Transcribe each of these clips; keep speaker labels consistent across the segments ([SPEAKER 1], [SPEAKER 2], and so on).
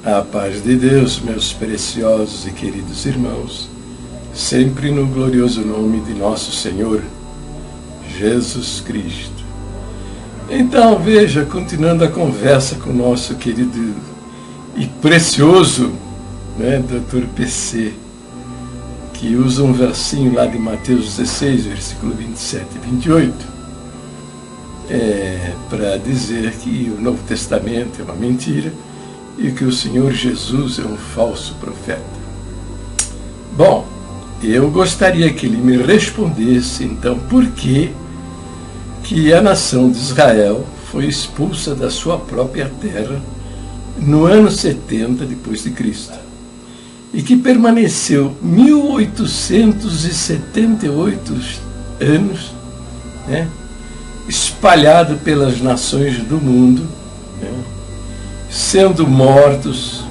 [SPEAKER 1] A paz de Deus, meus preciosos e queridos irmãos, sempre no glorioso nome de nosso Senhor Jesus Cristo. Então, veja, continuando a conversa com o nosso querido e precioso, Dr. PC, que usa um versinho lá de Mateus 16, versículo 27 e 28, para dizer que o Novo Testamento é uma mentira e que o Senhor Jesus é um falso profeta. Bom, eu gostaria que ele me respondesse, então, por que a nação de Israel foi expulsa da sua própria terra no ano 70 depois de Cristo e que permaneceu 1878 anos, espalhado pelas nações do mundo, sendo mortos,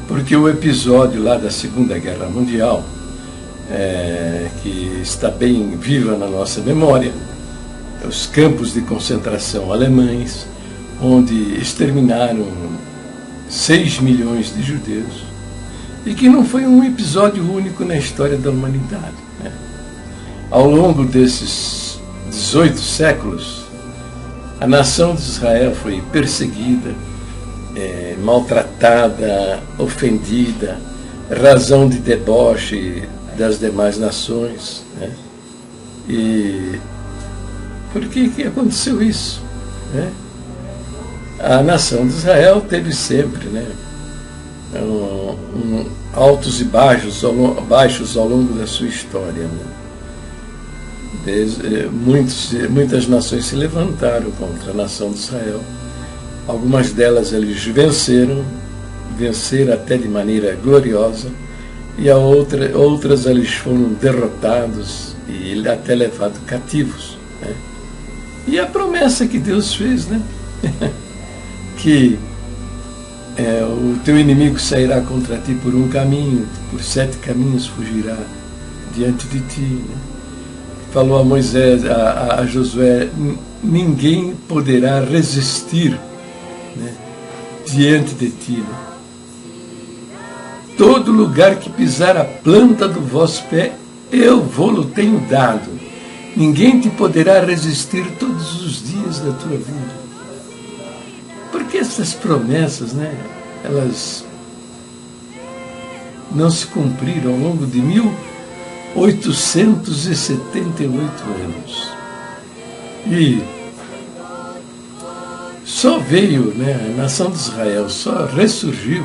[SPEAKER 1] porque o episódio lá da Segunda Guerra Mundial, que está bem viva na nossa memória, os campos de concentração alemães, onde exterminaram 6 milhões de judeus, e que não foi um episódio único na história da humanidade. Ao longo desses 18 séculos, a nação de Israel foi perseguida, maltratada, ofendida, razão de deboche das demais nações. E por que aconteceu isso? A nação de Israel teve sempre altos e baixos ao longo da sua história. Muitas nações se levantaram contra a nação de Israel. Algumas delas eles venceram até de maneira gloriosa, e outras eles foram derrotados e até levados cativos. E a promessa que Deus fez, que o teu inimigo sairá contra ti por um caminho, por 7 caminhos fugirá diante de ti. Falou a Moisés, a Josué, ninguém poderá resistir diante de ti. Todo lugar que pisar a planta do vosso pé, eu vou-lo tenho dado. Ninguém te poderá resistir todos os dias da tua vida. Porque essas promessas, elas não se cumpriram ao longo de 1878 anos. E só veio, a nação de Israel só ressurgiu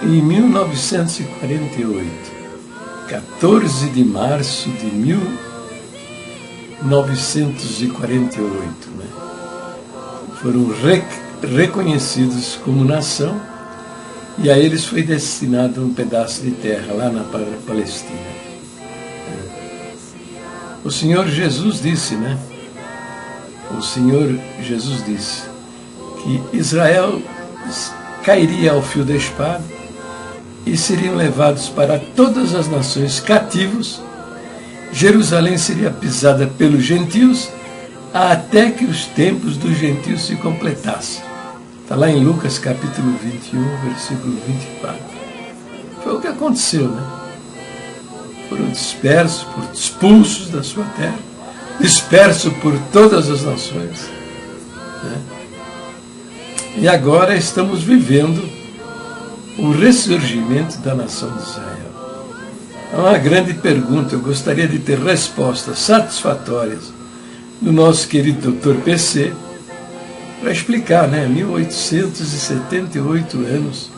[SPEAKER 1] em 1948, 14 de março de 1948. Foram reconhecidos como nação, e a eles foi destinado um pedaço de terra lá na Palestina. O Senhor Jesus disse, O Senhor Jesus disse que Israel cairia ao fio da espada e seriam levados para todas as nações cativos. Jerusalém seria pisada pelos gentios até que os tempos dos gentios se completassem. Está lá em Lucas capítulo 21, versículo 24. Foi o que aconteceu, Foram dispersos, expulsos da sua terra, dispersos por todas as nações. E agora estamos vivendo o ressurgimento da nação de Israel. É uma grande pergunta, eu gostaria de ter respostas satisfatórias do nosso querido Dr. PC, para explicar, 1878 anos,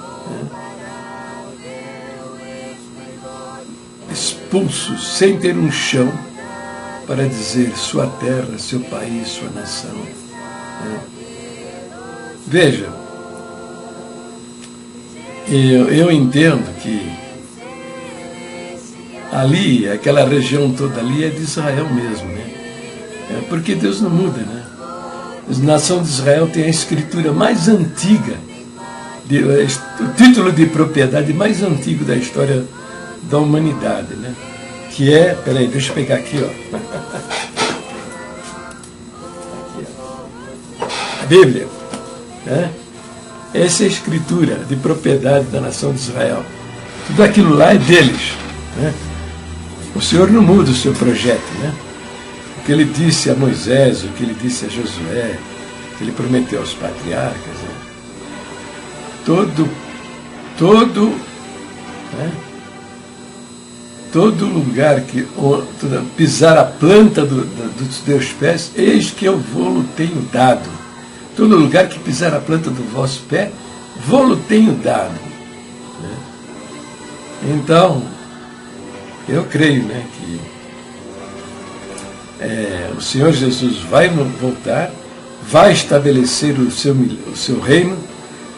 [SPEAKER 1] expulsos, sem ter um chão para dizer sua terra, seu país, sua nação. Veja, eu entendo que ali, aquela região toda ali é de Israel mesmo, porque Deus não muda, A nação de Israel tem a escritura mais antiga, o título de propriedade mais antigo da história da humanidade, que é, peraí, deixa eu pegar aqui, aqui, a Bíblia, Essa é a escritura de propriedade da nação de Israel. Tudo aquilo lá é deles, né? O Senhor não muda o seu projeto, né? O que ele disse a Moisés, o que ele disse a Josué, o que ele prometeu aos patriarcas, né? Todo lugar que pisar a planta dos teus pés, eis que eu vou-lo tenho dado. Todo lugar que pisar a planta do vosso pé, vou-lo tenho dado. Né? Então, eu creio, né, que o Senhor Jesus vai voltar, vai estabelecer o seu reino,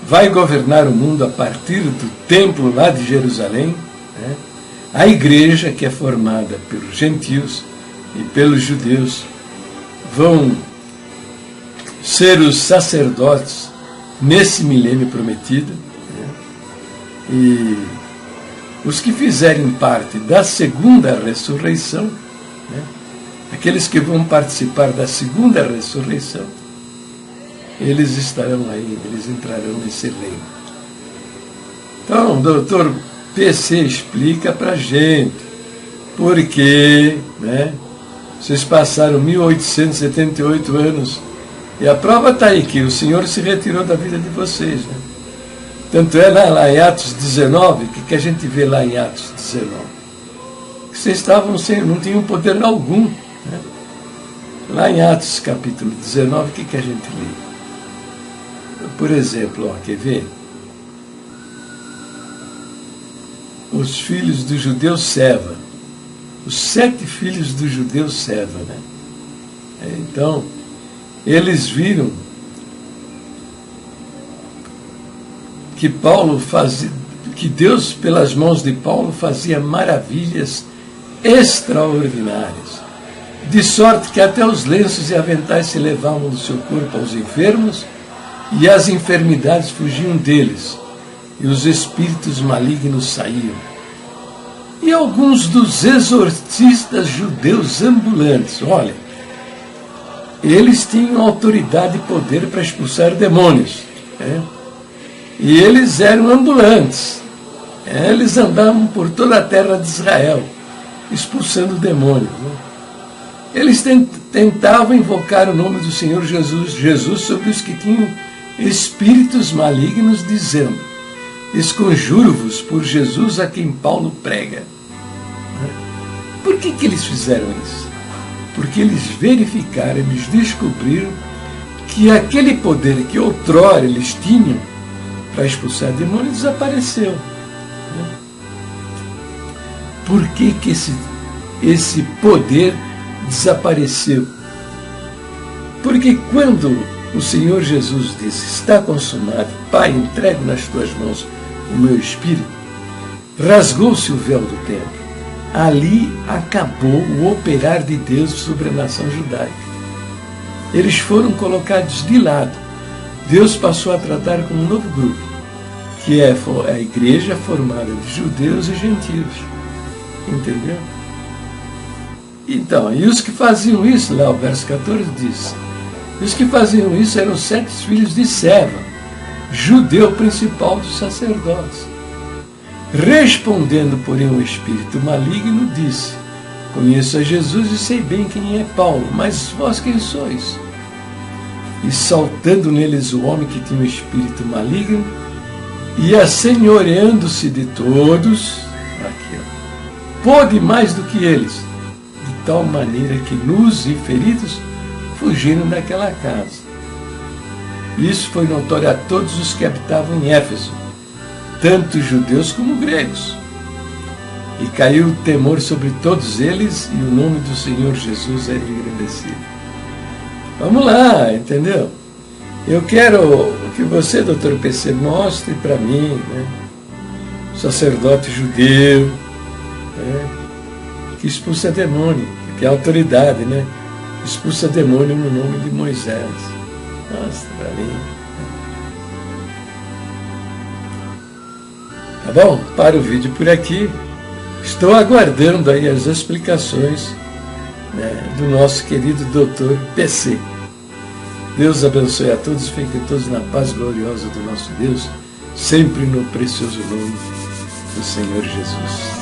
[SPEAKER 1] vai governar o mundo a partir do templo lá de Jerusalém, né? A igreja, que é formada pelos gentios e pelos judeus, vão ser os sacerdotes nesse milênio prometido, né? E os que fizerem parte da segunda ressurreição, né? Aqueles que vão participar da segunda ressurreição, eles estarão aí, eles entrarão nesse reino. Então, o doutor PC explica para a gente por que, né, vocês passaram 1878 anos e a prova está aí, que o Senhor se retirou da vida de vocês. Né? Tanto é lá em Atos 19, que a gente vê lá em Atos 19? Que vocês estavam não tinham poder algum. Né? Lá em Atos capítulo 19, o que a gente lê? Por exemplo, quer ver? Os filhos do judeu Seva, os 7 filhos do judeu Seva, né? Então, eles viram que que Deus, pelas mãos de Paulo, fazia maravilhas extraordinárias, de sorte que até os lenços e aventais se levavam do seu corpo aos enfermos, e as enfermidades fugiam deles, e os espíritos malignos saíam. E alguns dos exorcistas judeus ambulantes, olha, eles tinham autoridade e poder para expulsar demônios, né? E eles eram ambulantes, eles andavam por toda a terra de Israel, expulsando demônios, né? Eles tentavam invocar o nome do Senhor Jesus sobre os que tinham espíritos malignos, dizendo: esconjuro-vos por Jesus a quem Paulo prega. Por que eles fizeram isso? Porque eles verificaram, eles descobriram que aquele poder que outrora eles tinham para expulsar demônios desapareceu. Por que esse poder desapareceu? Porque quando o Senhor Jesus disse: está consumado, Pai, entrego nas tuas mãos o meu espírito, rasgou-se o véu do templo. Ali acabou o operar de Deus sobre a nação judaica. Eles foram colocados de lado. Deus passou a tratar com um novo grupo, que é a igreja formada de judeus e gentios. Entendeu? Então, e os que faziam isso, lá o verso 14 diz: os que faziam isso eram 7 filhos de Seva, judeu principal dos sacerdotes. Respondendo, porém, o espírito maligno, disse: conheço a Jesus e sei bem quem é Paulo, mas vós quem sois? E saltando neles o homem que tinha o espírito maligno, e assenhoreando-se de todos, pôde mais do que eles, de tal maneira que nus e feridos fugiram daquela casa. Isso foi notório a todos os que habitavam em Éfeso, tanto judeus como gregos. E caiu o temor sobre todos eles, e o nome do Senhor Jesus era engrandecido. Vamos lá, entendeu? Eu quero que você, doutor PC, mostre para mim, né, sacerdote judeu, né, que expulsa demônio, que tem autoridade, né? Expulsa demônio no nome de Moisés. Mostra para mim. Tá bom? Para o vídeo por aqui. Estou aguardando aí as explicações, né, do nosso querido doutor PC. Deus abençoe a todos, fiquem todos na paz gloriosa do nosso Deus, sempre no precioso nome do Senhor Jesus.